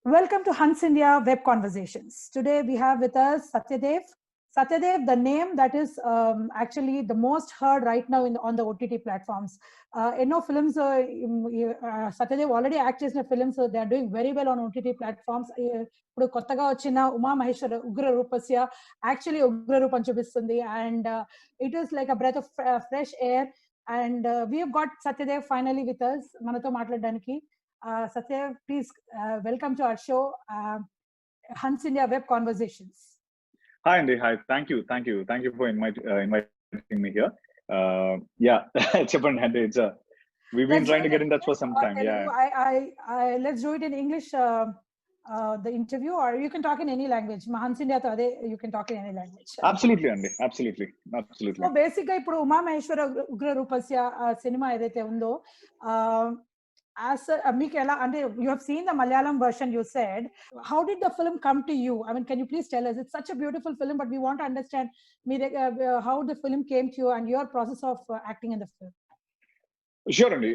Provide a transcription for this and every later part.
Welcome to Hans India Web Conversations. Today we have with us Satyadev. Satyadev, the name that is actually the most heard right now on the OTT platforms. Films, Satyadev already acted in films, so they are doing very well on OTT platforms. ఇప్పుడు కొత్తగా వచ్చిన Uma Maheshwara Ugra రూపస్య actually ఉగ్ర రూపం చూపిస్తుంది and it is like a breath of fresh air and we have got Satyadev finally with us మనతో మాట్లాడడానికి. Satyadev, please welcome to our show, Hans India Web Conversations. Hi, Andy. Hi. Thank you for inviting me here. Yeah, Andy, we've been trying to get in touch for some time. Yeah. Let's do it in English, the interview, or you can talk in any language. Hans India, you can talk in any language. Absolutely, Andy. Absolutely. So basically, ఇప్పుడు Uma Maheshwara Ugra రూపస్య cinema ఏదైతే ఉందో, as you have seen the Malayalam version, you said, how did the film come to you? I mean, can you please tell us? It's such a beautiful film, but we want to understand how the film came to you and your process of acting in the film. Sure, Andy.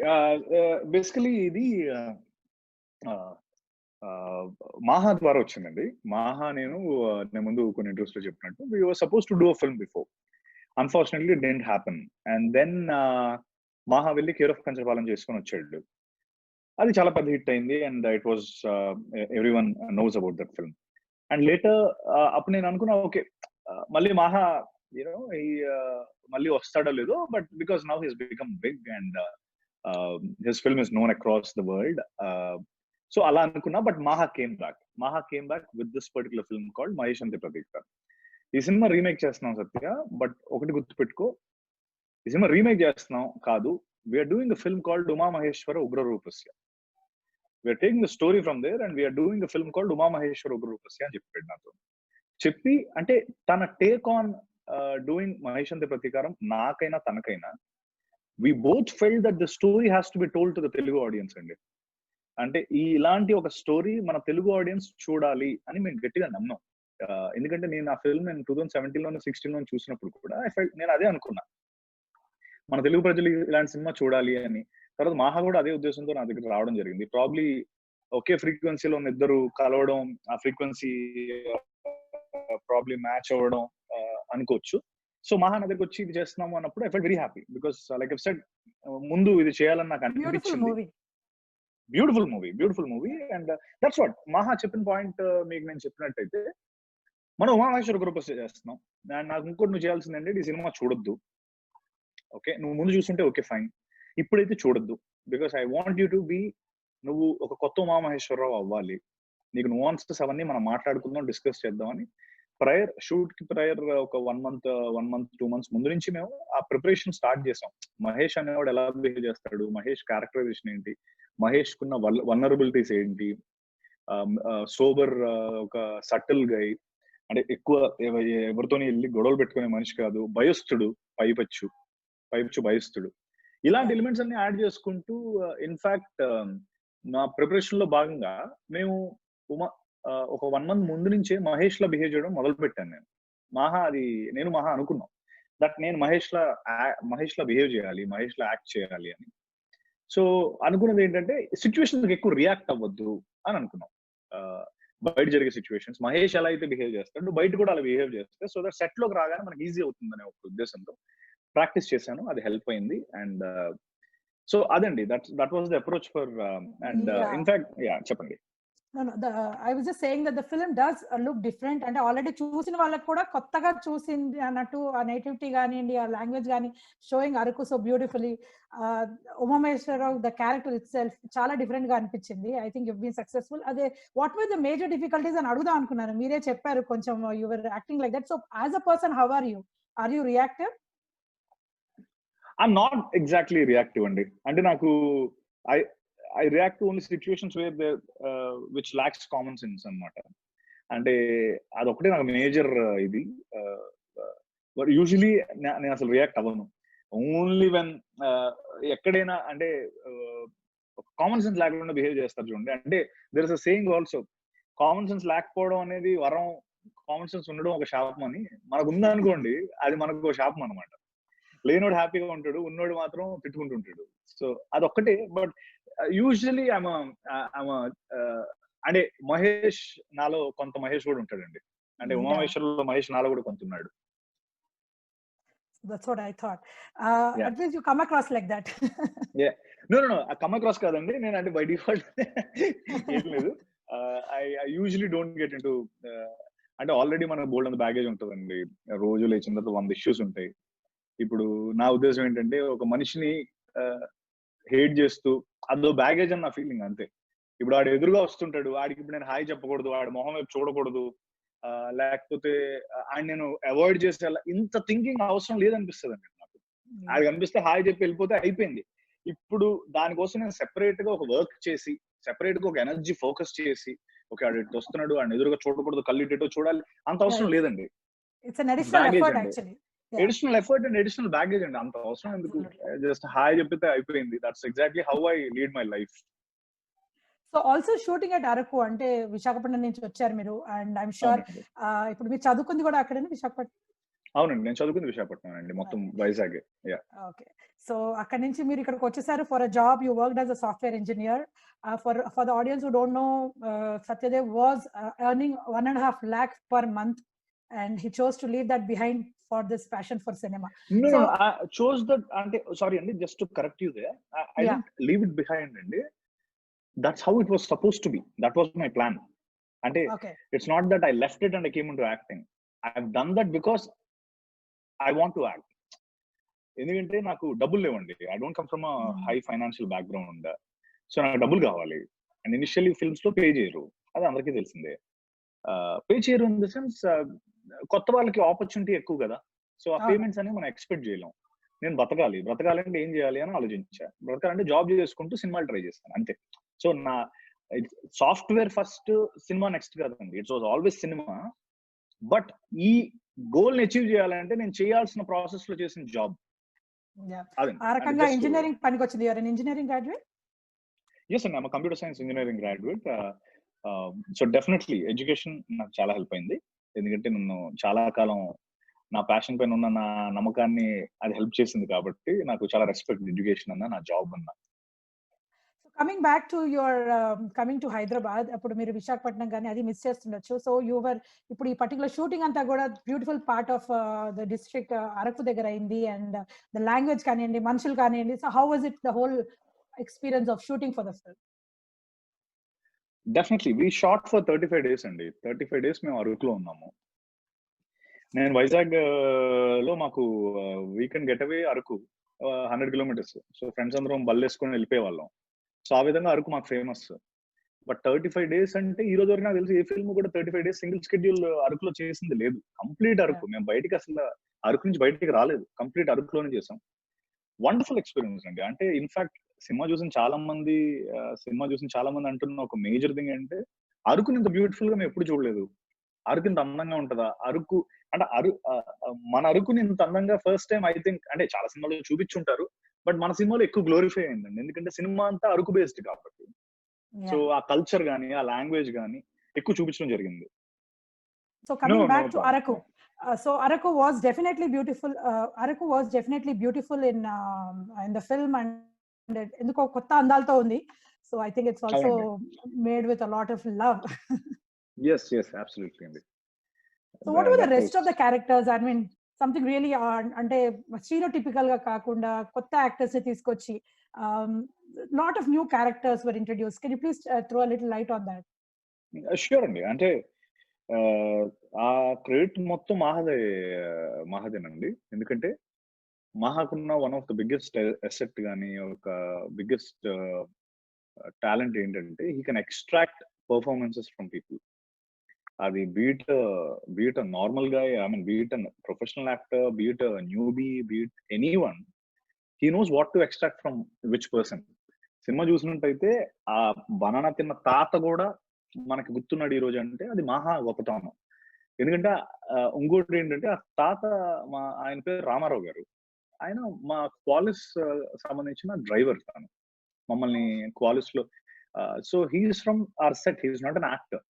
Basically, the Maha ద్వారా వచ్చిందండి. Maha నేను ముందు కొన్ని interviews లో చెప్పినట్టు, we were supposed to do a film before. Unfortunately, it didn't happen. And then Maha వెళ్ళి care of Kancharapalem చేసుకొని వచ్చాడు. అది చాలా పెద్ద హిట్ అయింది and it was everyone knows about that film. And later అప్పుడు నేను అనుకున్నా, ఓకే మళ్ళీ మాహా మళ్ళీ వస్తాడో లేదో, but because now his become big and his film is known across the world. So అలా అనుకున్నా, but Maha came back with this particular film called Mahesh అంతే ప్రతీక. ఈ సినిమా రీమేక్ చేస్తున్నాం సత్య, బట్ ఒకటి గుర్తుపెట్టుకో, ఈ సినిమా రీమేక్ చేస్తున్నాం కాదు, we're doing a film called Uma Maheshwara Ugra Roopasya. We're taking the story from there and we are doing a film called Uma Maheshwara Ugra Rupasya అని చెప్పాడు నాతో. చెప్పి అంటే తన టేక్ ఆన్ డూయింగ్ మహేష్ అంతే ప్రతీకారం నాకైనా తనకైనా, we both felt that the story has to be told to the Telugu audience అండి. అంటే ఇలాంటి ఒక స్టోరీ మన తెలుగు ఆడియన్స్ చూడాలి అని మేము గట్టిగా నమ్మాం. ఎందుకంటే నేను ఆ ఫిల్మ్ 2017 16 చూసినప్పుడు కూడా నేను అదే అనుకున్నా, మన తెలుగు ప్రజలు ఇలాంటి సినిమా చూడాలి అని. తర్వాత మాహా కూడా అదే ఉద్దేశంతో నా దగ్గర రావడం జరిగింది. ప్రాబ్లీ ఒకే ఫ్రీక్వెన్సీలో ఉన్న ఇద్దరు కలవడం, ఆ ఫ్రీక్వెన్సీ ప్రాబ్లీ మ్యాచ్ అవ్వడం అనుకోవచ్చు. సో మాహా నా దగ్గర వచ్చి ఇది చేస్తున్నాము అన్నప్పుడు I felt very happy because like I said, ముందు ఇది చేయాలని నాకు అనిపించింది. Beautiful movie and that's what Maha చెప్పిన పాయింట్ మీకు నేను చెప్పినట్టయితే, మనం ఉమా మహేశ్వర గ్రూప్ చేస్తున్నాం. నాకు ఇంకోటి నువ్వు చేయాల్సిందంటే ఈ సినిమా చూడొద్దు, ఓకే నువ్వు ముందు చూస్తుంటే ఓకే ఫైన్, ఇప్పుడైతే చూడొద్దు, because I want you to be, నువ్వు ఒక కొత్త ఉమా మహేశ్వరరావు అవ్వాలి, నీకు నువాన్సెస్ అవన్నీ మనం మాట్లాడుకుందాం, డిస్కస్ చేద్దామని షూట్ కి ప్రయర్ ఒక 1 month 2 months ముందు నుంచి మేము ఆ ప్రిపరేషన్ స్టార్ట్ చేసాం. మహేష్ అనేవాడు ఎలా బిహేవ్ చేస్తాడు, మహేష్ క్యారెక్టరైజేషన్ ఏంటి, మహేష్ కున్న వల్నరబిలిటీస్ ఏంటి, సోబర్ ఒక సటిల్ గై, అంటే ఎక్కువ ఎవరితోని వెళ్ళి గొడవలు పెట్టుకునే మనిషి కాదు, భయస్థుడు, పైపచ్చు భయస్థుడు, ఇలాంటి ఎలిమెంట్స్ అన్ని యాడ్ చేసుకుంటూ ఇన్ఫాక్ట్ నా ప్రిపరేషన్ లో భాగంగా మేము ఒక 1 month ముందు నుంచే మహేష్ లా బిహేవ్ చేయడం మొదలు పెట్టాను నేను. నేను మహా అనుకున్నాం దట్ నేను మహేష్ లా బిహేవ్ చేయాలి, మహేష్ లా యాక్ట్ చేయాలి అని. సో అనుకున్నది ఏంటంటే సిచ్యువేషన్స్ ఎక్కువ రియాక్ట్ అవ్వద్దు అని అనుకున్నాం. బయట జరిగే సిచ్యువేషన్స్ మహేష్ ఎలా అయితే బిహేవ్ చేస్తాడు, బయట కూడా అలా బిహేవ్ చేస్తే సో దట్ సెట్ లోకి రాగానే మనకి ఈజీ అవుతుందనే ఒక ఉద్దేశంతో ప్రాక్టీస్ చేశాను. అది హెల్ప్ అయింది అండ్ సో అదండి, that was the approach for and in fact చెప్పండి. No, I was just saying that the film does look different and already చూసిన వాళ్ళకి కూడా కొత్తగా చూసింది అన్నట్టు, ఆ నేటివిటీ కానివ్వండి, ఆ లాంగ్వేజ్ కానీ showing Araku so beautifully. Umamaheswara Rao the character itself చాలా డిఫరెంట్ గా అనిపించింది. I think you been successful. అదే what were the major difficulties అని అడుగుదాం అనుకున్నాను, మీరే చెప్పారు కొంచెం you were acting like that. So as a person how are you reactive? I'm not exactly reactive అండి. అంటే నాకు I react to only situations where which lacks common sense అన్నమాట. అంటే అదొకటే నాకు మేజర్ ఇది. యూజువలీ నేను అసలు రియాక్ట్ అవ్వను. ఓన్లీ వెన్ ఎక్కడైనా అంటే కామన్ సెన్స్ లేకుండా బిహేవ్ చేస్తారు చూడండి. అంటే there is a saying also, common sense లేకపోవడం అనేది వరం, కామన్ సెన్స్ ఉండడం ఒక శాపం అని. మనకు ఉందనుకోండి అది మనకు ఒక శాపం అనమాట. లేనోడు హ్యాపీగా ఉంటాడు, ఉన్నోడు మాత్రం తిట్టుకుంటుంటాడు. సో అదొక్కటే. బట్ యూజువలీ అంటే మహేష్ నాలో కొంత మహేష్ కూడా ఉంటాడండి. అంటే ఉమామహేశ్వరలో మహేష్ నాలో కూడా కొంత ఉన్నాడు. That's what I thought. Yeah. At least you come across like that. Yeah. No. Come across కాదండి. నేను అంటే బై డిఫాల్ట్ ఏం లేదు. I usually don't get into అంటే ఆల్రెడీ మనకు బోల్డంత బ్యాగేజ్ ఉంటదండి. రోజు లేచిన తర్వాత 100 ఇష్యూస్ ఉంటాయి. ఇప్పుడు నా ఉద్దేశం ఏంటంటే ఒక మనిషిని హేట్ చేస్తూ అదో బ్యాగేజ్ అని నా ఫీలింగ్ అంతే. ఇప్పుడు ఆడు ఎదురుగా వస్తుంటాడు, ఆడికి ఇప్పుడు నేను హాయ్ చెప్పకూడదు, ఆడి మొహం వైపు చూడకూడదు, లేకపోతే ఆయన నేను అవాయిడ్ చేసేలా ఇంత థింకింగ్ అవసరం లేదనిపిస్తుంది అండి నాకు. ఆడికి అనిపిస్తే హాయ్ చెప్పి వెళ్ళిపోతే అయిపోయింది. ఇప్పుడు దానికోసం నేను సెపరేట్ గా ఒక వర్క్ చేసి, సెపరేట్ గా ఒక ఎనర్జీ ఫోకస్ చేసి, ఓకే ఆడు ఇటు వస్తున్నాడు, ఆడిని ఎదురుగా చూడకూడదు, కళ్ళు ఇటు చూడాలి, అంత అవసరం లేదండి. It's an additional effort actually. Additional effort and additional baggage అండి. అంత అవసరం ఎందుకు? జస్ట్ హాయ్ చెప్పితే అయిపోయింది. That's exactly how I lead my life. So also shooting at Araku, అంటే విశాఖపట్నం నుంచి వచ్చారు మీరు, అండ్ ఐఎమ్ షూర్ ఇప్పుడు మీరు చదువుకుంది కూడా అక్కడనే విశాఖపట్నం? అవునండి, నేను చదువుకుంది విశాఖపట్నం అండి, మొత్తం వైజాగ్. ఓకే, సో అక్కడ నుంచి మీరు ఇక్కడికి వచ్చేసారు for a job. You worked as a software engineer. For the audience who don't know, Satyadev was earning 1.5 lakh per month, and he chose to leave that behind for this passion for cinema. No, I chose that. Ante sorry andi, just to correct you there, I didn't leave it behind andi. That's how it was supposed to be. That was my plan. Ante it's not that I left it and I came into acting. I've done that because I want to act. ఎందుకంటే నాకు డబ్బులు లేవండి. I don't come from a high financial background. So నాకు డబ్బులు కావాలి. And initially films లో pay చేయరు, అది అందరికీ తెలిసిందే. పే చేయరు ఇన్ ద సెన్స్ కొత్త వాళ్ళకి ఆపర్చునిటీ ఎక్కువ కదా, సో ఆ పేమెంట్స్ అనేవి మనం ఎక్స్పెక్ట్ చేయలేం. నేను బ్రతకాలంటే ఏం చేయాలి అని ఆలోచించా. బ్రతకాలంటే జాబ్ చేసుకుంటూ సినిమాలు ట్రై చేస్తాను అంతే. సో నా సాఫ్ట్వేర్ ఫస్ట్, సినిమా నెక్స్ట్ కాదండి. It's was always cinema. But ఈ గోల్ ని అచీవ్ చేయాలంటే నేను చేయాల్సిన ప్రాసెస్ లో చేసిన జాబ్. ఆ రకంగా ఇంజనీరింగ్ పనికి వచ్చింది. You are an engineering graduate? Yes, and I'm a computer science engineering graduate. So definitely education నాకు చాలా హెల్ప్ అయింది. ఎందుకంటే నన్ను చాలా కాలం నా ప్యాషన్ పైన ఉన్న నా నమ్మకాన్ని అది హెల్ప్ చేసింది కాబట్టి నాకు చాలా రెస్పెక్ట్ ఎడ్యుకేషన్ అన్న, నా జాబ్ అన్న. Coming back to your coming to Hyderabad, అప్పుడు మీరు విశాఖపట్నం కానీ అది మిస్ చేస్తుండొచ్చు. సో యువర్ ఇప్పుడు ఈ పర్టికులర్ షూటింగ్ అంతా కూడా beautiful part of the district Araku దగ్గర అయింది, అండ్ ద లాంగ్వేజ్ కానివ్వండి, మనుషులు కానివ్వండి. So how was it the whole experience of shooting for the film? Definitely we shot for 35 days అండి. 35 days మేము అరకులో ఉన్నాము. నేను వైజాగ్ లో మాకు weekend get away Araku 100 kilometers. So friends అందరం బల్లేసుకొని వెళ్ళిపోయే వాళ్ళం. సో ఆ విధంగా అరకు మాకు ఫేమస్. బట్ 35 days అంటే ఈ రోజు వరకు నాకు తెలిసి ఏ ఫిల్మ్ కూడా 35 days సింగిల్ షెడ్యూల్ అరకులో చేసింది లేదు. కంప్లీట్ అరకు. మేము బయటికి అసలు అరకు నుంచి బయటికి రాలేదు, కంప్లీట్ అరకులోనే చేసాం. వండర్ఫుల్ ఎక్స్పీరియన్స్ అండి. అంటే ఇన్ఫాక్ట్ సినిమా చూసిన చాలా మంది అంటున్న ఒక మేజర్ థింగ్ అంటే అరకుని ఇంత బ్యూటిఫుల్ గా మేము ఎప్పుడు చూడలేదు. అరకు ఇంత అందంగా ఉంటుందా? అరకు అంటే మన అరకుని ఇంత అందంగా ఫస్ట్ టైం ఐ థింక్, అంటే చాలా సినిమాలు చూపించుంటారు, బట్ మన సినిమాలో ఎక్కువ గ్లోరిఫై అయిందండి. ఎందుకంటే సినిమా అంతా అరకు బేస్డ్ కాబట్టి. సో ఆ కల్చర్ గానీ, ఆ లాంగ్వేజ్ గానీ ఎక్కువ చూపించడం జరిగింది. So coming back to Araku. So Araku was definitely beautiful. Araku was definitely beautiful in the film, and ఎందుకో కొత్త అందాలతో ఉంది. So I think it's also made with a lot of love. Yes, absolutely. So what were the rest of the characters? I mean, something really అంటే stereotypical గా కాకుండా కొత్త actors ని తీసుకొచ్చి lot of new characters were introduced. Can you please throw a little light on that? Sure అండి. అంటే ఆ credit మొత్తం మహాదేనండి. ఎందుకంటే మహాకున్న one of the biggest asset గానీ, ఒక బిగ్గెస్ట్ టాలెంట్ ఏంటంటే he can extract performances from people. అది బీట్ నార్మల్ గా, I mean be it professional actor, be it newbie, be it anyone, he knows what to extract from which person. సినిమా చూసినట్టయితే ఆ banana తిన్న తాత కూడా మనకి గుర్తున్నాడు ఈ రోజు అంటే అది మహా గొప్పతనం. ఎందుకంటే ఇంకోటి ఏంటంటే ఆ తాత, ఆయన పేరు రామారావు గారు. ఆయన మా క్వాలిస్ సంబంధించిన డ్రైవర్. తను మమ్మల్ని క్వాలిస్ లో, so he's from our set, he's not an actor.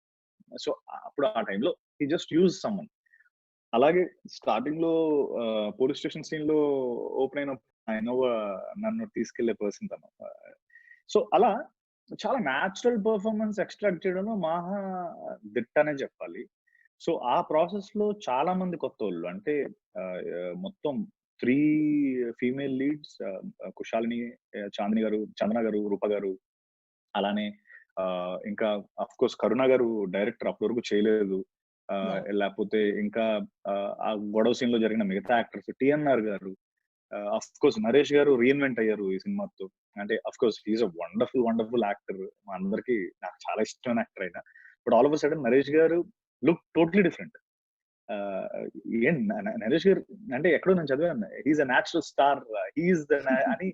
So అప్పుడు ఆ టైంలో హీ జస్ట్ యూజ్ సమ్మన్. అలాగే స్టార్టింగ్ లో పోలీస్ స్టేషన్ సీన్ లో ఓపెన్ అయిన ఆయన నన్ను తీసుకెళ్లే పర్సన్ తను. సో అలా చాలా న్యాచురల్ పర్ఫార్మెన్స్ ఎక్స్ట్రాక్ట్ చేయడంలో మాహా దిట్టనే చెప్పాలి. సో ఆ ప్రాసెస్ లో చాలా మంది కొత్తోళ్ళు అంటే మొత్తం 3 ఫీమేల్ లీడ్స్, కుశాలిని, చాందిని గారు, చందన గారు, రూప గారు, అలానే ఇంకా అఫ్ కోర్స్ కరుణ గారు డైరెక్టర్ అప్పటి వరకు చేయలేదు. లేకపోతే ఇంకా ఆ గొడవ సీన్ లో జరిగిన మిగతా యాక్టర్స్ టిఎన్ఆర్ గారు, అఫ్ కోర్స్ నరేష్ గారు రీఇన్వెంట్ అయ్యారు ఈ సినిమాతో. అంటే of course he's a wonderful actor. మా అందరికి నాకు చాలా ఇష్టమైన యాక్టర్ అయినా. But all of a sudden Naresh గారు లుక్ టోటలీ డిఫరెంట్. ఏం నరేష్ గారు అంటే ఎక్కడో నేను చదివాను, he's a natural star, he's the అని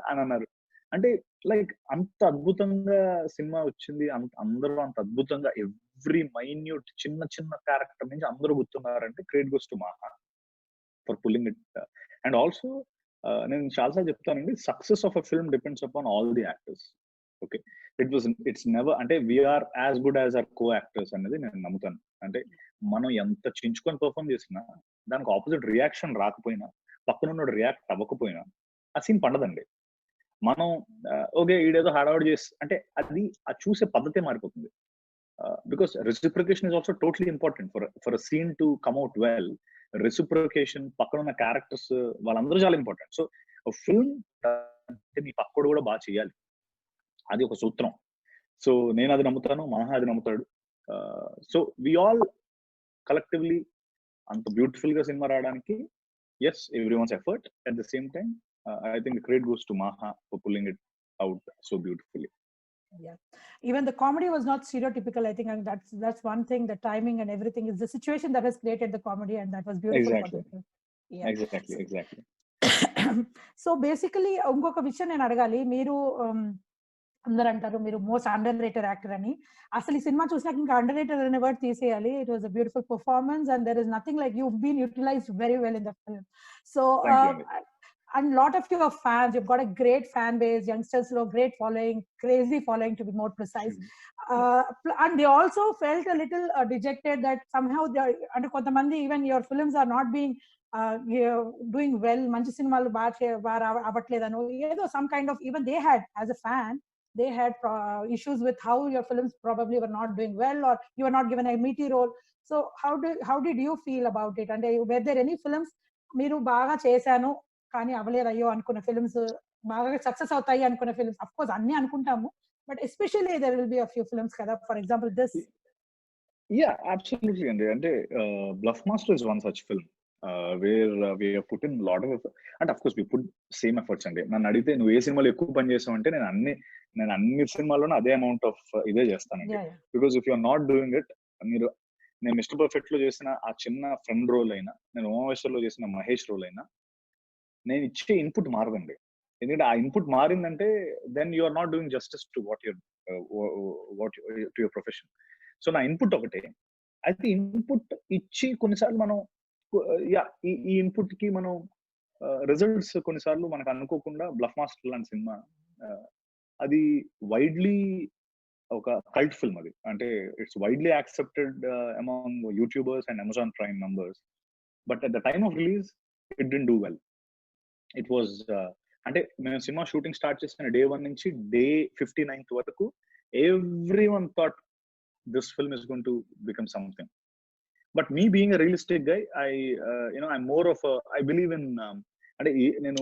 అని అన్నారు. అంటే లైక్ అంత అద్భుతంగా సినిమా వచ్చింది, అందరూ అంత అద్భుతంగా ఎవ్రీ మైన్యూట్ చిన్న చిన్న క్యారెక్టర్ నుంచి అందరూ గుర్తున్నారంటే credit goes to Maha for pulling it. And also నేను చాలాసార్లు చెప్తానండి, success of a film depends upon all the actors. Okay, it's never అంటే we are as good as our co-actors అనేది నేను నమ్ముతాను. అంటే మనం ఎంత చించుకొని పర్ఫామ్ చేసినా, దానికి ఆపోజిట్ రియాక్షన్ రాకపోయినా, పక్కన రియాక్ట్ అవ్వకపోయినా ఆ సీన్ పండదండి. మనం ఓకే ఈడేదో హడావుడి చేసి అంటే అది చూసే పద్ధతే మారిపోతుంది. Because reciprocation is also totally important for a scene to come out well. Reciprocation, పక్కన ఉన్న క్యారెక్టర్స్ వాళ్ళందరూ చాలా ఇంపార్టెంట్. సో ఫిల్మ్ అంటే మీ పక్కడు కూడా బాగా చేయాలి, అది ఒక సూత్రం. సో నేను అది నమ్ముతాను, మహా అది నమ్ముతాడు. సో వి ఆల్ కలెక్టివ్లీ అంత బ్యూటిఫుల్ గా సినిమా రావడానికి is everyone's effort. At the same time I think the credit goes to Maha for pulling it out so beautifully. Yeah, even the comedy was not stereotypical. I think, and that's one thing. The timing and everything is the situation that has created the comedy, and that was beautiful. Exactly. For yeah, exactly. So basically, ఇంకొక విషయం నేను అడగాలి. మీరు అందరూ అంటారు మీరు most under rated actor అని. అసలు ఈ సినిమా చూసినాక ఇంకా అండర్ రేటెడ్ అనే వర్డ్ తీసేయాలి. It was a beautiful performance and there is nothing like you been utilized very well in the film. So and lot of your fans, you've got a great fan base, youngsters low great following, crazy following to be more precise. And they also felt a little dejected that somehow they are, and kontamandi even your films are not being doing well, manchi cinemalu baga avatledano edo some kind of, even they had as a fan they had issues with how your films probably were not doing well or you were not given a meaty role. So how did you feel about it? And were there any films మీరు బాగా చేశాను కానీ అవ్వలేదు అయ్యో అనుకున్న films, బాగా success అవుతాయి అనుకున్న ఫిల్మ్స్? అఫ్ కోర్స్ అన్ని అనుకుంటాము, but especially there will be a few films కదా, for example this. Yeah absolutely అండి. అంటే bluff master is one such film where we have put in lot of అంటే of course we put same efforts అండి. నన్ను అడిగితే నువ్వు ఏ సినిమాలో ఎక్కువ పని చేసావు అంటే నేను అన్ని సినిమాల్లోనూ అదే అమౌంట్ ఆఫ్ ఇదే చేస్తానండి. Because if you are not doing it, నేను మిస్టర్ పర్ఫెక్ట్ లో చేసిన ఆ చిన్న ఫ్రెండ్ రోల్ అయినా, నేను ఓమేశ్వర్ లో చేసిన మహేష్ రోల్ అయినా, నేను ఇచ్చే ఇన్పుట్ మారదండి. ఎందుకంటే ఆ ఇన్పుట్ మారిందంటే then you are not doing justice to what to your profession. So నా ఇన్పుట్ ఒకటే. అయితే ఇన్పుట్ ఇచ్చి కొన్నిసార్లు మనం ఈ ఇన్పుట్ కి మనం రిజల్ట్స్ కొన్నిసార్లు మనకు అనుకోకుండా, బ్లఫ్ మాస్టర్ లాంటి సినిమా అది వైడ్లీ ఒక కల్ట్ ఫిల్మ్. అది అంటే it's widely accepted among YouTubers and Amazon prime members. But at the time of release it didn't do well. It was అంటే మేము సినిమా షూటింగ్ స్టార్ట్ చేసిన డే 1 నుంచి day 59th వరకు every one thought this film is going to become something. But me being a realistic guy, I'm more of I believe in అంటే నేను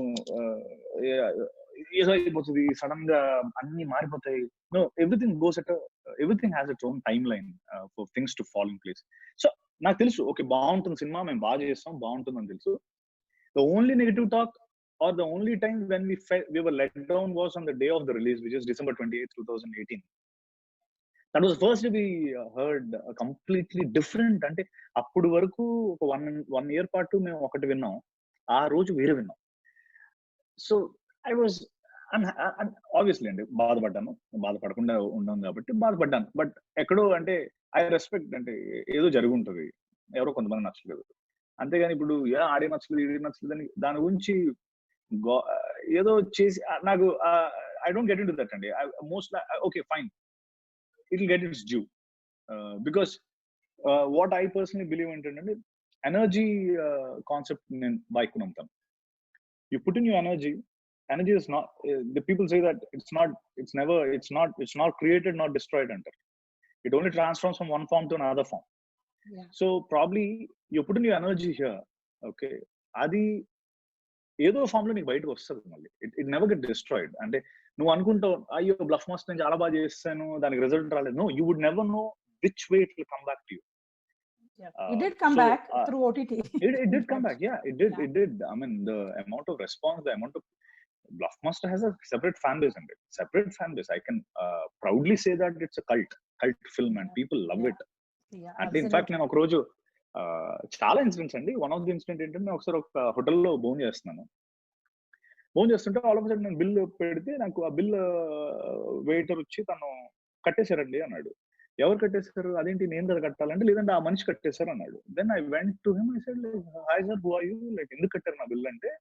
ఏదో అయిపోతుంది sudden గా అన్ని మారిపోతాయి. No, everything has its own timeline for things to fall in place. So నాకు తెలుసు, okay బాగుంటుంది సినిమా, మేము బాగా చేస్తాం, బాగుంటుందని తెలుసు. The only negative talk or the only time when we were let down was on the day of the release, which is December 28th, 2018. That was the first we heard completely different. అంటే అప్పుడు వరకు ఒక one year పాటు మేము ఒకటి విన్నాం, ఆ రోజు వేరే విన్నాం. సో ఐ వాజ్ ఆబ్వియస్లీ అండి బాధపడ్డాను, బాధపడకుండా ఉన్నాం కాబట్టి బాధపడ్డాను. బట్ ఎక్కడో అంటే ఐ రెస్పెక్ట్, అంటే ఏదో జరిగి ఉంటుంది, ఎవరో కొంతమంది నచ్చలేదు. అంతేగాని ఇప్పుడు ఆడే నచ్చలేదు ఈడే నచ్చలేదు అని దాని గురించి ఏదో చేసి నాకు I don't get in to that అండి. Most okay fine, it will get its due. Because what I personally believe ఏంటంటే ఎనర్జీ కాన్సెప్ట్ నేను బాగా ఎక్కువ నమ్ముతాను. You put in your energy energy is not, the people say that it's not created, not destroyed under. It only transforms from one form to another form. Yeah. So probably you put in your energy here, okay, అది ఏదో form లో నీకు బయటకు వస్తుంది మళ్ళీ. It never get destroyed. అంటే నువ్వు అనుకుంటావు అయ్యో బ్లఫ్ మాస్టర్ నేను చాలా బాగా చేస్తాను, దానికి రిజల్ట్ రాలేదు. No, you would never know which way it will come back to you. It did come back through OTT. It did come back. Yeah, it did. I mean, the amount of response, the amount of Bluffmaster has a separate fan base in it. Separate fan base. I can proudly say that it's a cult film and people love it. And in fact, నేను ఒక రోజు చాలా incidents అండి. One of the incident ఏంటంటే, ఒకసారి ఒక హోటల్లో భోజనం చేస్తున్నాను. భోజనం చేస్తుంటే ఆల్ ఆఫ్ సడన్ నేను బిల్ పెడితే నాకు ఆ బిల్ వెయిటర్ వచ్చి తను కట్టేశారండి అన్నాడు. ఎవరు కట్టేశారు? అదేంటి నేను కదా కట్టాలంటే, లేదంటే ఆ మనిషి కట్టేశారు అన్నాడు. Then I went to him, I said like, hi sir, who are you, like ఎందుకు కట్టారు నా బిల్ అంటే,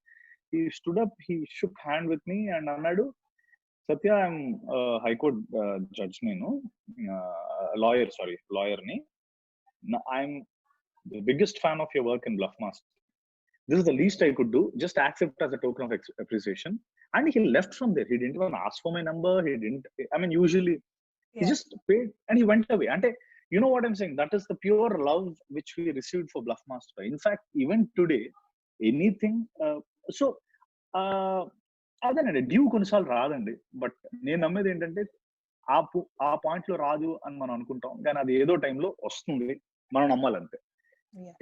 he stood up, he shook hand with me and అన్నాడు, సత్య, ఐఎమ్ హైకోర్ట్ జడ్జ్, నేను లాయర్ ని, I'm the biggest fan of your work in Bluffmaster. This is the least I could do, just accept as a token of appreciation. And he left from there. He didn't even ask for my number. He didn't, I mean, usually he just paid and he went away. And you know what I'm saying, that is the pure love which we received for Bluffmaster. In fact, even today, anything so అదేనండి, due కొన్నిసార్లు రాదండి. But నేను నమ్మేది ఏంటంటే, ఆ point లో రాదు అని మనం అనుకుంటాం, కానీ అది ఏదో టైంలో వస్తుంది, మనం నమ్మాలంతే.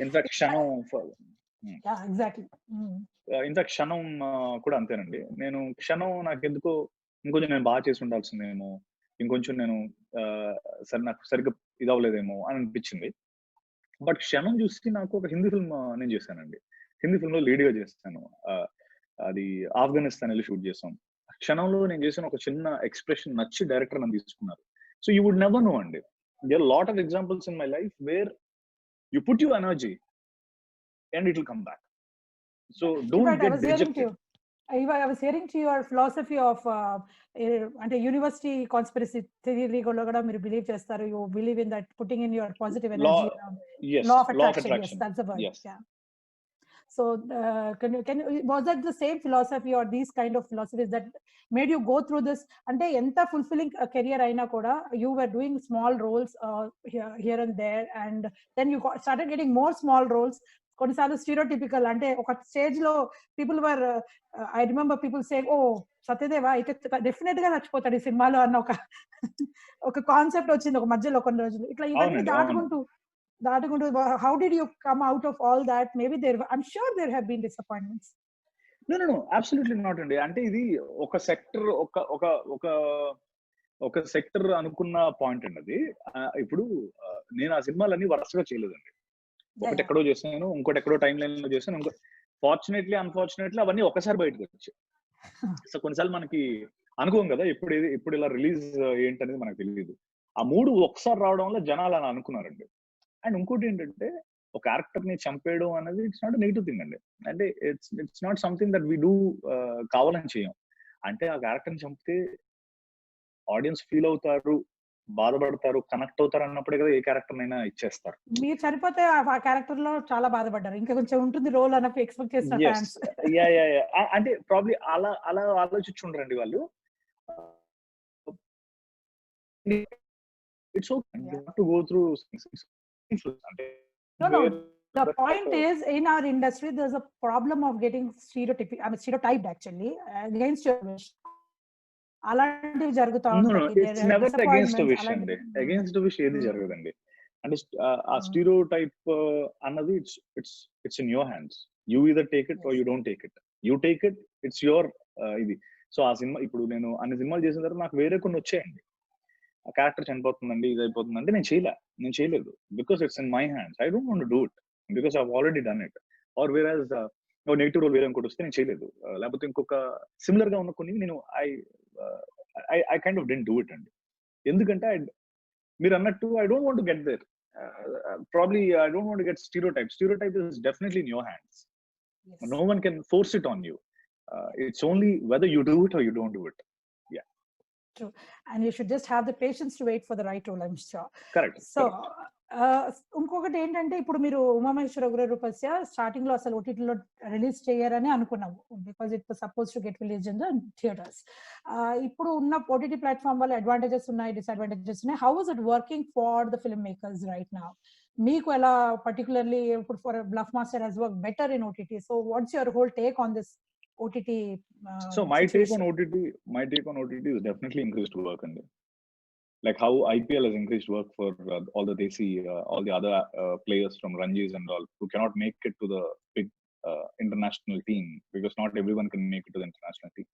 ఇన్ఫాక్ట్ క్షణం కూడా అంతేనండి. నేను క్షణం నాకు ఎందుకో ఇంకొంచెం నేను బాగా చేసి ఉండాల్సిందేమో, ఇంకొంచెం నేను నాకు సరిగ్గా ఇది అవ్వలేదేమో అని అనిపించింది. బట్ క్షణం చూసి నాకు ఒక హిందీ ఫిల్మ్ నేను చేశానండి. హిందీ ఫిల్మ్ లో లీడ్ గా చేస్తాను. అది ఆఫ్ఘనిస్తాన్ వెళ్ళి షూట్ చేసాం. క్షణంలో నేను చేసిన ఒక చిన్న ఎక్స్ప్రెషన్ నచ్చి డైరెక్టర్ నన్ను తీసుకున్నారు. So you would never know అండి. There are lot of examples in my life where you put your energy and it will come back. So don't get dejected. I was hearing to your philosophy of అంటే university conspiracy theory లో కూడా మీరు believe చేస్తారు. You believe in that putting in your positive energy. Law of attraction. Yes, that's the word. Yes. Yeah. So can you was that the same philosophy or these kind of philosophies that made you go through this? Ante enta fulfilling career aina kuda you were doing small roles here and there, and then you started getting more small roles. కొన్నిసార్లు stereotypical, అంటే ఒక stage లో people were, I remember people say, oh Satyadeva అయితే definite గా చచ్చిపోతాడు ఈ సినిమాలో అన్న ఒక కాన్సెప్ట్ వచ్చింది ఒక మధ్యలో కొన్ని రోజులు. ఇట్లా ఇవన్నీ దాటుకుంటూ how did you come out of all that? Maybe I'm sure there have been disappointments. No, absolutely not అండి. అంటే ఇది ఒక సెక్టర్, ఒక సెక్టర్ అనుకున్న పాయింట్ అండి అది. ఇప్పుడు నేను ఆ సినిమాలన్నీ వరుసగా చేయలేదండి. ఒకటి ఎక్కడో చేశాను, ఇంకోటి ఎక్కడో టైం లైన్ లో చేశాను, ఇంకో ఫార్చునేట్లీ అన్ఫార్చునేట్లీ అవన్నీ ఒకసారి బయటకు వచ్చాయి. సో కొన్నిసార్లు మనకి అనుకోం కదా ఇప్పుడు ఇలా రిలీజ్ ఏంటనేది మనకు తెలియదు. ఆ మూడు ఒకసారి రావడం వల్ల జనాలు అని అనుకున్నారండి. అండ్ ఇంకోటి ఏంటంటే, ఒక క్యారెక్టర్ ని చంపేయడం అనేది ఇట్స్ నాట్ నెగిటివ్ థింగ్ అండి. అంటే it's not something that we do కావాలని చేయం. అంటే ఆ క్యారెక్టర్ ని చంపితే ఆడియన్స్ ఫీల్ అవుతారు, బాధపడతారు, కనెక్ట్ అవుతారు అన్నప్పుడే కదా ఏ క్యారెక్టర్ అయినా ఇచ్చేస్తారు. మీరు చనిపోతే ఆ క్యారెక్టర్ లో చాలా బాధపడ్డారు, ఇంకా కొంచెం ఉంటుంది రోల్ అన్నప్పుడు ఎక్స్పెక్ట్ చేసిన ఫ్యాన్స్. అంటే ప్రాబ్లీ అలా ఆలోచించుండరండి వాళ్ళు. It's okay to go through. No. The point is, in our industry, there's a problem of getting stereotyped actually against your wish. అలాంటివి జరుగుతా ఉంటాయి. ఇట్స్ నెవర్ అగైన్స్ట్ విష్ అండి. అగైన్స్ట్ విష్ ఏది జరగదండి. అంటే ఆ స్టీరియోటైప్ అన్నది it's in your hands. You either take it or you don't take it. You take it, it's your ఇది. సో ఆ సినిమా ఇప్పుడు నేను అన్ని సినిమాలు చేసిన తర్వాత నాకు వేరే కొన్ని వచ్చాయండి. ఆ క్యారెక్టర్ చనిపోతుందండి, ఇది అయిపోతుందంటే నేను చేయలేదు. Because it's in my hands. I don't want to do it because I have already done it. Or average negative role వేరే ఇంకోటి వస్తే నేను చేయలేదు. లేకపోతే ఇంకొక సిమిలర్ గా ఉన్న కొన్ని నేను I kind of didn't do it అండి. ఎందుకంటే మీరు అన్నట్టు I don't want to get there. Probably I don't want to get stereotype. Stereotype is definitely in your hands. Yes. No one can force it on you. It's only whether you do it or you don't do it. Yeah. True. And you should just have the patience to wait for the right role, I'm sure. Correct. So, ఇంకొకటి ఏంటంటే ఇప్పుడు మీరు Umamaheshwara Ugraroopasya starting లో అసలు ఓటీటీలో release చేయరని అనుకున్నాము, because it suppose to get release in the theatres. ఇప్పుడు ఉన్న ఓటీటీ ప్లాట్ఫామ్ వల్ల అడ్వాంటేజెస్ ఉన్నాయి, డిసడ్వాంటేజెస్ ఉన్నాయి. How is it working for the film makers right now? మీకు ఎలా, పర్టికులర్లీ ఇప్పుడు for bluff master has work better in OTT, so what's your whole take on this OTT? So my take on OTT is definitely increased work, and like how IPL has increased work for all the Desi, all the other players from Ranjis and all who cannot make it to the big international team, because not everyone can make it to the international team.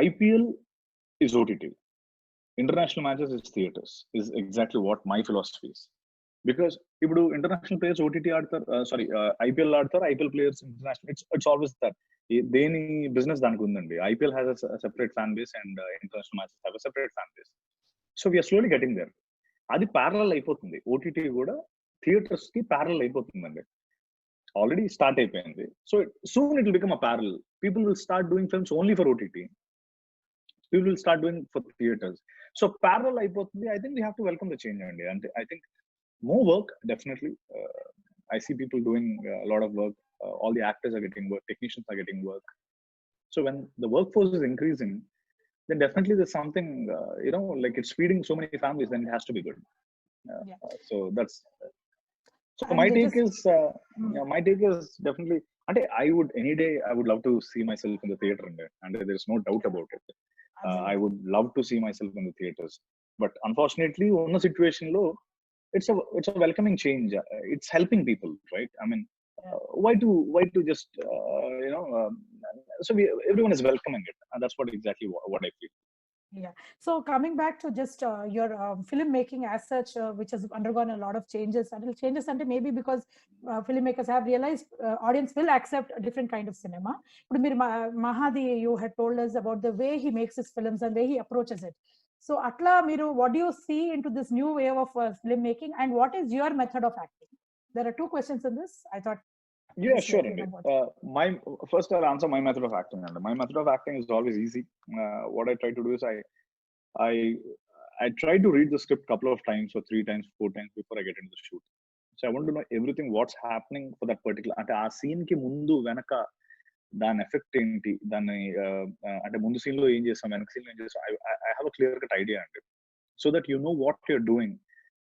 IPL is OTT. International matches is theaters. Is exactly what my philosophy is. Because ఇప్పుడు international players OTT ఆడతారు, IPL ఆడతారు, IPL players international, it's always that. దేని business దానికి ఉందండి. IPL has a separate fan base and international matches have a separate fan base. So we are slowly getting there. అది parallel అయిపోతుంది. OTT కూడా theatres కి parallel అయిపోతుందండి. Already start అయిపోయింది. So soon it will become a parallel. People will start doing films only for OTT. People will start doing for theaters. So parallel అయిపోతుంది. I think we have to welcome the change అండి. And I think more work, definitely. I see people doing a lot of work. All the actors are getting work, technicians are getting work. So when the workforce is increasing, then definitely there's something, like it's feeding so many families, then it has to be good. So that's. So my take is definitely. I would any day I would love to see myself in the theater, and there's no doubt about it. I would love to see myself in the theaters, but unfortunately, on the situation low, it's a welcoming change. It's helping people, right? I mean, why to just so everyone is welcoming it, and that's exactly what I feel. Yeah. So coming back to just your filmmaking as such, which has undergone a lot of changes, and maybe because filmmakers have realized audience will accept a different kind of cinema. But Mahadi, you had told us about the way he makes his films and way he approaches it. So atla miru, what do you see into this new wave of filmmaking, and what is your method of acting? There are two questions in this. I thought. Yeah, sure. First I'll answer my method of acting. And my method of acting is always easy. What I try to do is I try to read the script a couple of times, or 3 times, 4 times before I get into the shoot. So I want to know everything, what's happening for that particular. Ante aa scene ki mundu venaka dan effect enti, dani ante mundu scene lo em chesam, venaka scene lo em chesam. I have a clear cut idea, so that you know what you're doing,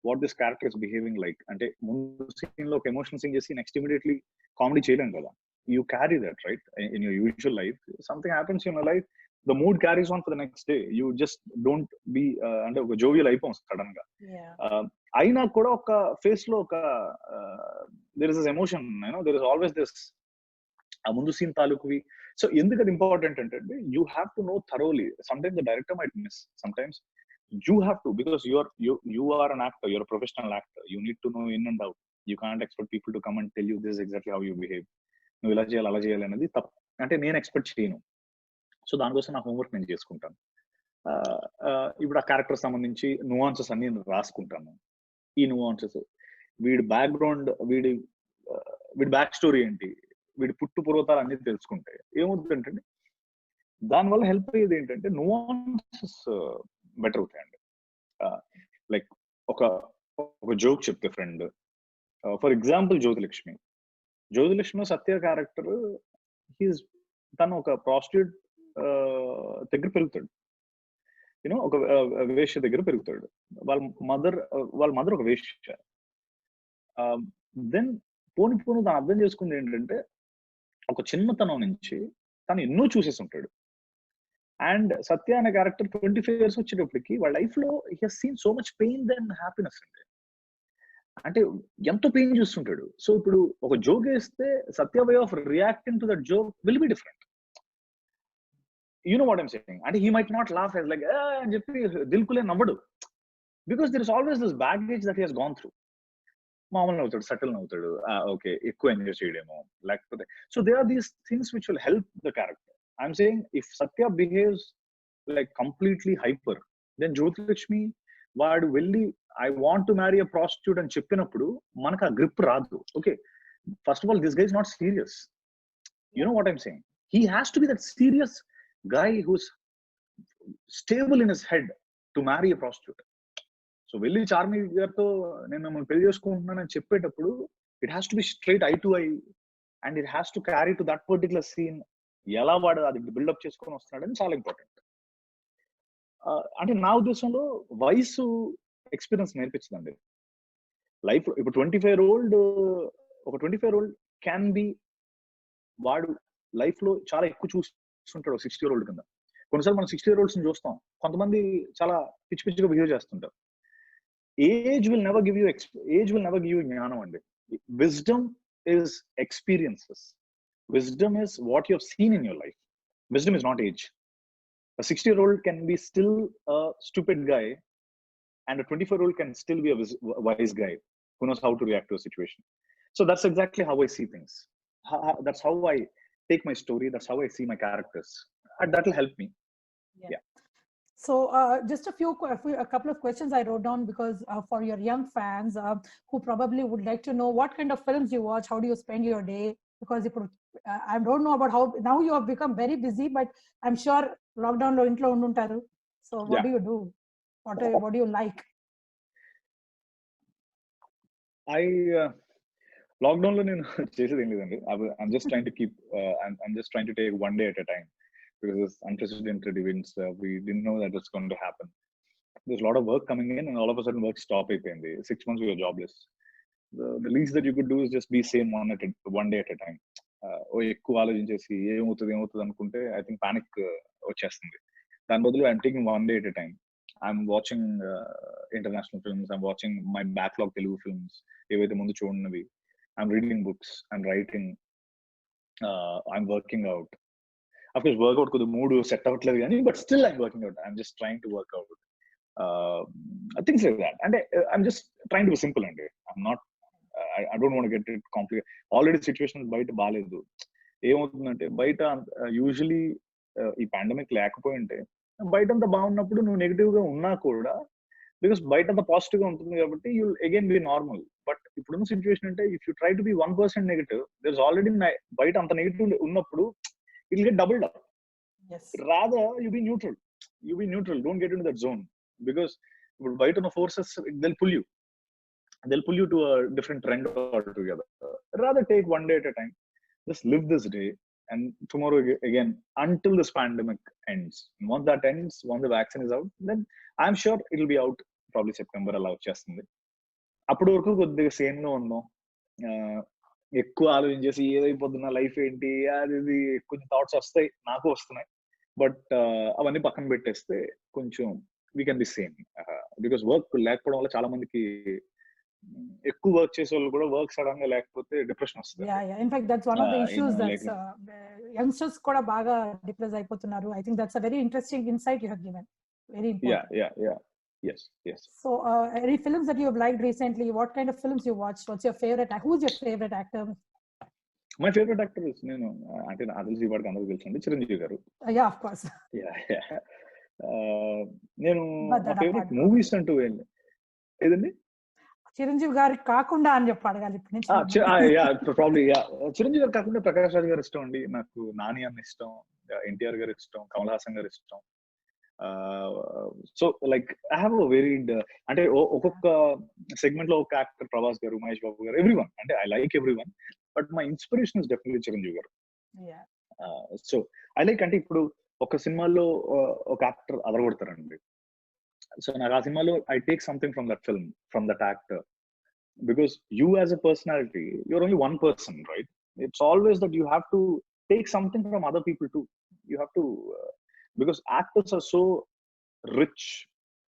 what this character is behaving like. Ante mundu scene lo emotional scene chesi next immediately comedy చేయలేం కదా. You carry that, right? In your usual life, something happens in your life, the mood carries on for the next day. You just don't be అంటే ఒక jovial అయిపోం sudden గా. అయినా కూడా ఒక face లో ఒక there is this emotion, there is always this ఆ ముందు సీన్ తాలూకువి. సో ఎందుకు అది ఇంపార్టెంట్ అంటే, you have to know thoroughly. Sometimes the director might miss, sometimes you have to, because you are an actor, you're a professional actor. You need to know in and out. You can't expect people to come and tell you this is exactly how you behave. నువ్వు ఇలా చేయాలి, అలా చేయాలి అనేది తప్పు. అంటే నేను expect చేయను. సో దానికోసం నా హోంవర్క్ నేను చేసుకుంటాను. ఇప్పుడు ఆ క్యారెక్టర్ సంబంధించి నువాన్సెస్ అన్ని రాసుకుంటాను. ఈ నువాన్సెస్, వీడి బ్యాక్గ్రౌండ్, వీడి బ్యాక్ స్టోరీ ఏంటి, వీడి పుట్టు పూర్వతాలు అన్ని తెలుసుకుంటే ఏమవుతుందంటే, దానివల్ల హెల్ప్ అయ్యేది ఏంటంటే నువాన్సెస్ బెటర్ అవుతాయండి. లైక్ ఒక జోక్ చెప్తే friend, for example Jyothilakshmi Satya character, తను ఒక ప్రాస్టిట్యూట్ దగ్గర పెరుగుతాడు, ఒక వేశ్య దగ్గర పెరుగుతాడు. వాళ్ళ మదర్ ఒక వేశ్య. దెన్ పోను తను అర్థం చేసుకుంది ఏంటంటే, ఒక చిన్నతనం నుంచి తను ఎన్నో చూసేసి ఉంటాడు. అండ్ సత్య అనే క్యారెక్టర్ 25 years వచ్చేటప్పటికి వాళ్ళ లైఫ్ లో he has seen so much pain then happiness అండి. అంటే ఎంతో పెయిన్ చూస్తుంటాడు. సో ఇప్పుడు ఒక జోక్ వేస్తే Satya way of reacting to that joke will be different. You know what I'm saying? And he might not laugh as like అని చెప్పి దిల్కులే నవ్వడు, because there is always this baggage that he has gone through. మామూలు నవ్వుతాడు, subtle నవ్వుతాడు, okay ఎక్కువ enjoy చేయడేమో లేకపోతే. So there are these things which will help the character. I'm saying if Satya behaves like completely hyper, then Jyotilakshmi వాడు వెళ్ళి I want to marry a prostitute అని చెప్పినప్పుడు మనకు ఆ గ్రిప్ రాదు. Okay, first of all this guy is not serious. You know what I'm saying? He has to be that serious guy who's stable in his head to marry a prostitute. So వెళ్ళి చార్మి గారితో నేను మిమ్మల్ని పెళ్లి చేసుకుంటున్నానని చెప్పేటప్పుడు it has to be straight eye to eye and it has to carry to that particular scene. ఎలా వాడు అది బిల్డప్ చేసుకొని వస్తున్నాడని చాలా ఇంపార్టెంట్. అంటే నా ఉద్దేశంలో వయసు ఎక్స్పీరియన్స్ నేర్పించదండి లైఫ్. ఇప్పుడు 25-year-old ఒక 25-year-old క్యాన్ బి, వాడు లైఫ్ లో చాలా ఎక్కువ చూస్తుంటాడు 60-year-old కింద. కొన్నిసార్లు మనం 60-year-olds చూస్తాం, కొంతమంది చాలా పిచ్చి పిచ్చిగా బిహేవ్ చేస్తుంటారు. Age will never give you జ్ఞానం అండి. Wisdom is experiences. Wisdom is what you have seen in your life. Wisdom is not age. A 60-year-old can be still a stupid guy, and a 24-year-old can still be a wise guy who knows how to react to a situation. So that's exactly how I see things. That's how I take my story. That's how I see my characters, and that will help me. Yeah. So just a couple of questions I wrote down because for your young fans who probably would like to know what kind of films you watch, how do you spend your day? Because I don't know about how now you have become very busy, but I'm sure lockdown lo intlo unduntaru. So what do you do? What do you like? Lockdown lo nenu chesedi em ledandi. I'm just trying to keep I'm just trying to take one day at a time because this unprecedented events we didn't know that it's going to happen. There's a lot of work coming in and all of a sudden work stop ayipindi. 6 months we were jobless. The least that you could do is just be sane one day at a time. ఎక్కువ ఆలోచించేసి ఏమవుతుంది అనుకుంటే I think panic వచ్చేస్తుంది. దాని బదులు I'm taking one day at a time. I'm watching international films, I'm watching my backlog Telugu films ఏవైతే ముందు చూడనివి. I'm reading books, I'm writing, I'm working out. Of course workout కొద్దిగా మూడు సెట్ అవ్వట్లేదు కానీ but still I'm working out. I'm just trying to work out things like that. అంటే I'm just trying to be simple అండి. I'm not I don't want to get it complicated. Already situation బయట బాగాలేదు. ఏమవుతుందంటే బయట usually ఈ pandemic లేకపోయింటే బయట అంతా బాగున్నప్పుడు నువ్వు నెగిటివ్ గా ఉన్నా కూడా బికాస్ బయట అంతా పాజిటివ్ గా ఉంటుంది కాబట్టి you again be normal. But ఇప్పుడున్న సిచ్యువేషన్ అంటే if you try to be 1% negative, there is already బయట అంత నెగిటివ్ ఉన్నప్పుడు it will get doubled up. Rather you be neutral, don't get in to that zone because ఇప్పుడు బయట ఉన్న forces they'll pull you to a different trend altogether. Rather take one day at a time. Just live this day and tomorrow again until this pandemic ends. And once that ends, once the vaccine is out, then I'm sure it'll be out probably September అలా వచ్చేస్తుంది. అప్పటి వరకు కొద్దిగా same గా ఉన్నాం. ఎక్కువ ఆలోచించేసి ఏదైపోతున్నా life ఏంటి అది కొంచెం థాట్స్ వస్తాయి, నాకు వస్తున్నాయి. బట్ అవన్నీ పక్కన పెట్టేస్తే కొంచెం we can be same. Because work లేకపోవడం వల్ల చాలా మందికి ఎక్కువ వర్క్ చేసే వాళ్ళు కూడా వర్క్ సడన్ గా లేకపోతే డిప్రెషన్ వస్తుంది. In fact that's one of the issues that's youngsters కూడా బాగా డిప్రెస్ అయిపోతున్నారు. I think that's a very interesting insight you have given. Very important. Yes. So any films that you have liked recently, what kind of films you watched? What's your favorite? Who's your favorite actor? My favorite actor is నేను అంటే అదిల్జీ వాడికి అందరూ తెలుసండి, చిరంజీవి గారు. Yeah, of course. నేను favourite movies అంటూ ఏదండి చిరంజీవి గారి కాకుండా అని చెప్పి అడగాలి ఇప్పుడు నుంచి. చిరంజీవి గారు కాకుండా ప్రకాష్ రాజ్ గారు ఇష్టం అండి నాకు. నాని అన్న ఇష్టం, ఎన్టీఆర్ గారు ఇష్టం, కమల్ హాసన్ గారు ఇష్టం. So like I have a worried అంటే ఒక్కొక్క సెగ్మెంట్ లో ఒక యాక్టర్, ప్రభాస్ గారు, మహేష్ బాబు గారు, ఎవ్రీవన్. అంటే I like everyone but my inspiration is definitely Chiranjeevi garu. So I like అంటే ఇప్పుడు ఒక సినిమాలో ఒక యాక్టర్ అదరగొడతారండి. సో నాకు ఆ సినిమాలో I take something from that film, from that actor. Because you as a personality, you're only one person, right? It's always that you have to take something from other people too. You have to because actors are so rich.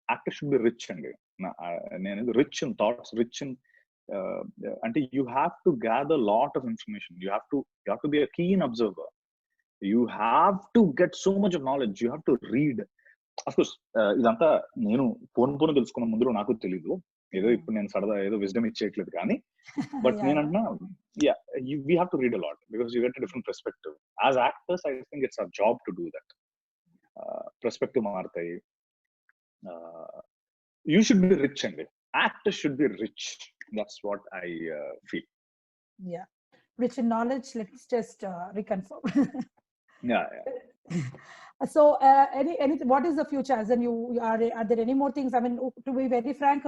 Actors should be rich and rich in thoughts, rich in until you have to gather a lot of information. You have to be a keen observer. You have to get so much of knowledge. You have to read. Of course, ఇదంతా నేను పోను తెలుసుకున్న ముందు నాకు తెలీదు. ఏదో ఇప్పుడు నేను సరదా ఏదో విజ్డమ్ ఇచ్చేయట్లేదు కానీ బట్ నేనంటున్నా we have to read a lot because you get a different perspective. As actors I think it's our job to do that. Perspective మారుతాయి. యూ షుడ్ బి రిచ్ అండి. Actors should be rich. That's what I feel. Rich in knowledge. Let's just reconfirm. So anything, what is the future? As in, are there any more things? I mean, to be very frank,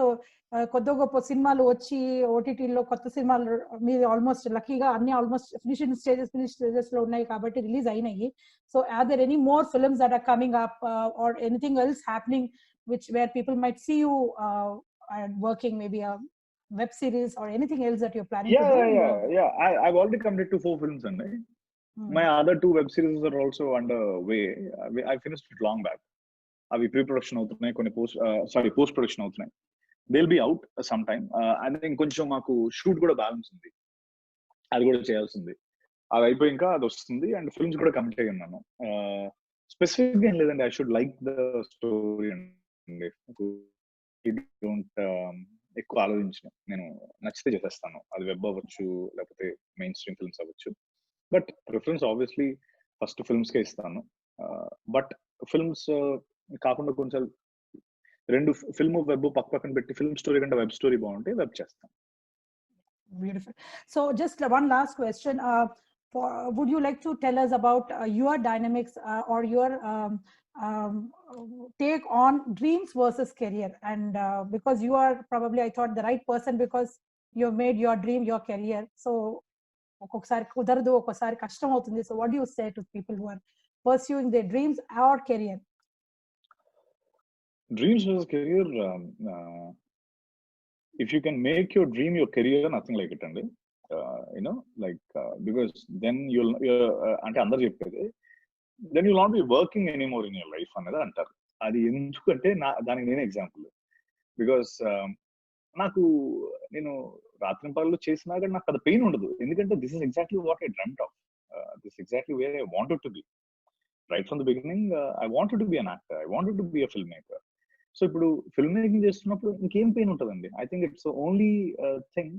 కొద్ది గొప్ప సినిమాలు వచ్చి ఓటీటీలో కొత్త సినిమాలు మీరు almost లక్కీగా అన్ని ఆల్మోస్ట్ ఫినిషింగ్ స్టేజెస్ లో ఉన్నాయి కాబట్టి రిలీజ్ అయినాయి. So are there any more films that are coming up or anything else happening where people might see you working, maybe a web series or anything else that you're planning to do? Yeah. I've already committed to 4 films, and my other 2 web series are also underway. I finished it long back. Avi pre-production avutunnayi, konni post production avutunnayi. They'll be out sometime. I think కొంచెం మాకు shoot కూడా balance ఉంది, అది కూడా చేయాల్సింది. అది అయిపోయాక అది వస్తుంది, అండ్ ఫిల్మ్స్ కూడా కమిట్ అయ్యి ఉన్నాను. స్పెసిఫిక్ గా ఏం లేదండి, I should like the story అండి. ఎక్కువ ఆలోచించిన, నేను నచ్చితే చేసేస్తాను. అది వెబ్ అవ్వచ్చు, లేకపోతే మెయిన్ స్ట్రీమ్ ఫిల్మ్స్ అవ్వచ్చు. But preference obviously first films కే ఇస్తాను. బట్ ఫిల్మ్స్ కాకుండా కొంచెం 2 ఫిల్మ్ వెబ్ పక్కన పెట్టి ఫిల్మ్ స్టోరీ కంటే వెబ్ స్టోరీ బాగుంటే వెబ్ చేస్తాను. Beautiful. So just one last question. Would you like to tell us about your dynamics or your take on dreams versus career? And because you are probably, I thought, the right person, because you have made your dream your career. So ఒక్కొక్కసారి కుదరదు, ఒక్కొక్కసారి కష్టం అవుతుంది. So what do you say to people who are pursuing their dreams or career? Dreams versus career, if you can make your dream your career, nothing like it అండి. Because then you'll అంటే అందరు చెప్పేది, then you'll not be working anymore in your life అనేది అంటారు. అది ఎందుకంటే దానికి నేనే ఎగ్జాంపుల్. బికాస్ నేను రాత్రి పనులు చేసినా కానీ నాకు అది పెయిన్ ఉండదు, ఎందుకంటే this is exactly what I dreamed of. This exactly where I wanted to be right from the beginning. I wanted to be an actor, I wanted to be a film maker. So ఇప్పుడు film making చేస్తున్నప్పుడు ఇంకేం pain ఉంటుందండి? I think it's only thing.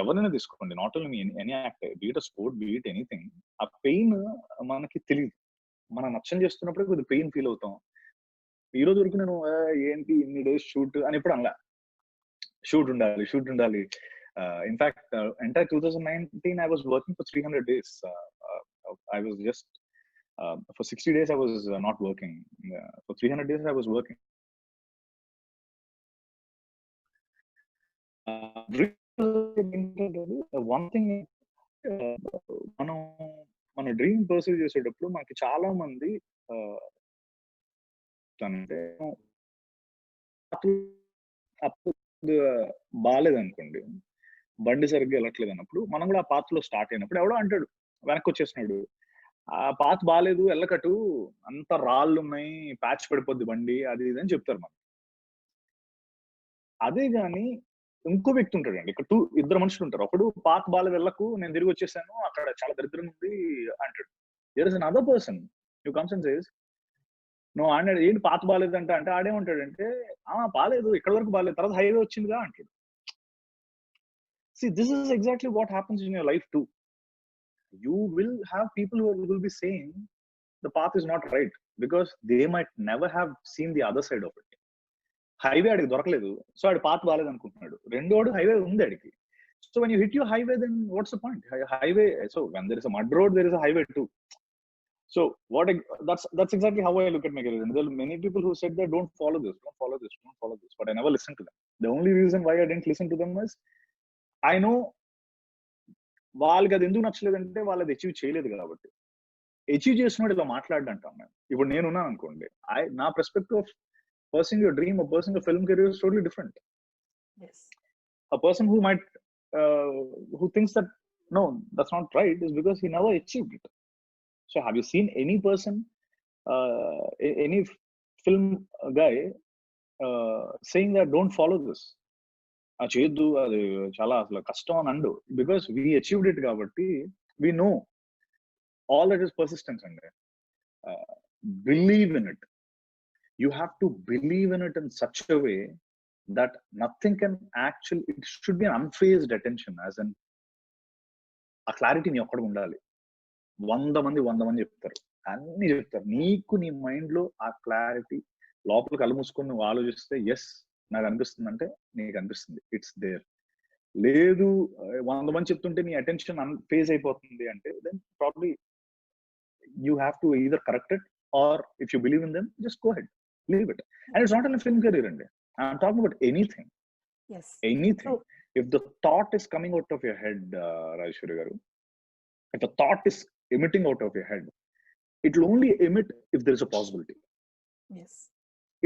ఎవరైనా తీసుకోండి, not only any actor, beat a sport, beat anything, ఆ pain మనకి తెలియదు. మనం నచ్చని చేస్తున్నప్పుడు కొద్దిగా పెయిన్ ఫీల్ అవుతాం. ఈ రోజు వరకు నేను ఏంటి ఇన్ని డేస్ షూట్ అని ఎప్పుడు అనలే. షూట్ ఉండాలి. In fact entire 2019 I was working for 300 days. I was just for 60 days I was not working. For 300 days I was working. One thing, మన డ్రీమ్ పర్సూ చేసేటప్పుడు మనకి చాలా మంది బాగాలేదనుకోండి, బండి సరిగ్గా వెళ్ళట్లేదు అన్నప్పుడు, మనం కూడా ఆ పాత్రలో స్టార్ట్ అయినప్పుడు ఎవడో అంటాడు, వెనక్కి వచ్చేసినాడు, ఆ పాత బాగాలేదు, వెళ్ళకట్టు, అంత రాళ్ళు ఉన్నాయి, ప్యాచ్ పడిపోద్ది బండి, అది ఇది అని చెప్తారు మనం. అదే గాని ఇంకో వ్యక్తి ఉంటాడండి, ఇక్కడ 2 మనుషులు ఉంటారు. ఒకడు పాత బాగాలేదు, వెళ్ళకు, నేను తిరిగి వచ్చేసాను, అక్కడ చాలా దరిద్రం ఉంది అంటాడు. There is another person you comes and says, నువ్వు ఆడాడు ఏంటి పాత బాగాలేదంట అంటే ఆడేమంటాడంటే, బాగాలేదు, ఇక్కడ వరకు బాగాలేదు, తర్వాత హైవే వచ్చిందిగా అంటాడు. See, this is exactly what happens in your life too. You will have people who will be saying the path is not right because they might never have seen the other side of it. Highway ఆడికి దొరకలేదు, so ఆడి పాత బాగాలేదు అనుకుంటున్నాడు. రెండోడు highway ఉంది ఆడికి. So when you hit your highway, then what's the point? Highway. So when there is a mud road, there is a highway too. So that's exactly how I look at my career. And there are many people who said that don't follow this, but I never listened to them. The only reason why I didn't listen to them is I know వాళ్ళకి అది ఎందుకు నచ్చలేదంటే వాళ్ళు అది achieve చేయలేదు కాబట్టి. Achieve చేసినప్పుడు ఇలా మాట్లాడంటాం మేము. ఇప్పుడు నేనున్నాను అనుకోండి, నా perspective of pursuing your dream or pursuing a film career is totally different. Yes. A person who might who thinks that no, that's not right, is because he never achieved it. So have you seen any person, any film guy saying that don't follow this, చేయొద్దు, అది చాలా అసలు కష్టం అని అండు? Because we achieved it కాబట్టి we know all that is persistence అండి. Believe in it. You have to believe in it in such a way that nothing can actually, it should be an unfazed attention, as in ఆ clarity నీ ఒక్కడికి ఉండాలి. 100 మంది చెప్తారు, అన్ని చెప్తారు, నీకు నీ మైండ్ లో ఆ క్లారిటీ లోపల కళ్ళు మూసుకొని నువ్వు ఆలోచిస్తే ఎస్ నాకు అనిపిస్తుంది అంటే నీకు అనిపిస్తుంది, ఇట్స్ దేర్. లేదు 100 మంది చెప్తుంటే నీ అటెన్షన్ ఫేజ్ అయిపోతుంది అంటే then probably you have to either correct it or if you believe in them, just go ahead, leave it. And it's not in a film career, and I'm talking about anything. Yes. Anything. If the thought is coming out of your head, Rajeshwari garu, if the thought is emitting out of your head, it will only emit if there is a possibility. Yes.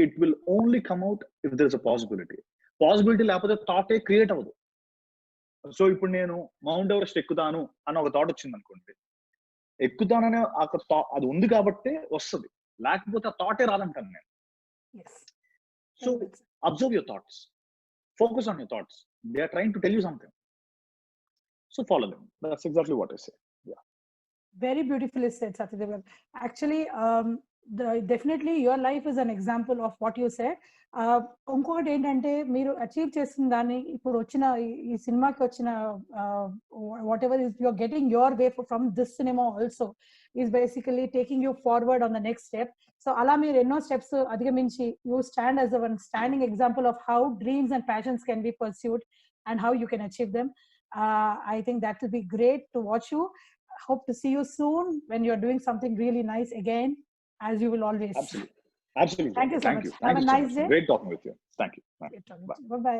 It will only come out if there is a possibility. Possibility లేకపోతే thought ఏ create అవ్వదు. So ఇప్పుడు నేను mount Everest ఎక్కుతాను అన్న ఒక thought వచ్చింది అనుకోండి, ఎక్కుతాననే అది ఉంది కాబట్టి వస్తుంది, లేకపోతే ఆ థాటే రాదంటాను నేను. So observe your thoughts, focus on your thoughts. They are trying to tell you something, so follow them. That's exactly what I say. Very beautifully said, Satyadev. Actually, definitely your life is an example of what you said. ఇంకొకటి ఏంటంటే మీరు achieve చేసిన దాన్ని ఇప్పుడు వచ్చిన ఈ సినిమాకి వచ్చిన whatever is you're getting your way from this cinema also is basically taking you forward on the next step. So అలా మీరు ఎన్నో స్టెప్స్ అధిగమించి you stand as one standing example of how dreams and passions can be pursued and how you can achieve them. I think that will be great to watch you. Hope to see you soon when you're doing something really nice again, as you will always. Absolutely. Thank you so much. Have a nice day. Great talking with you. Thank you. Bye bye.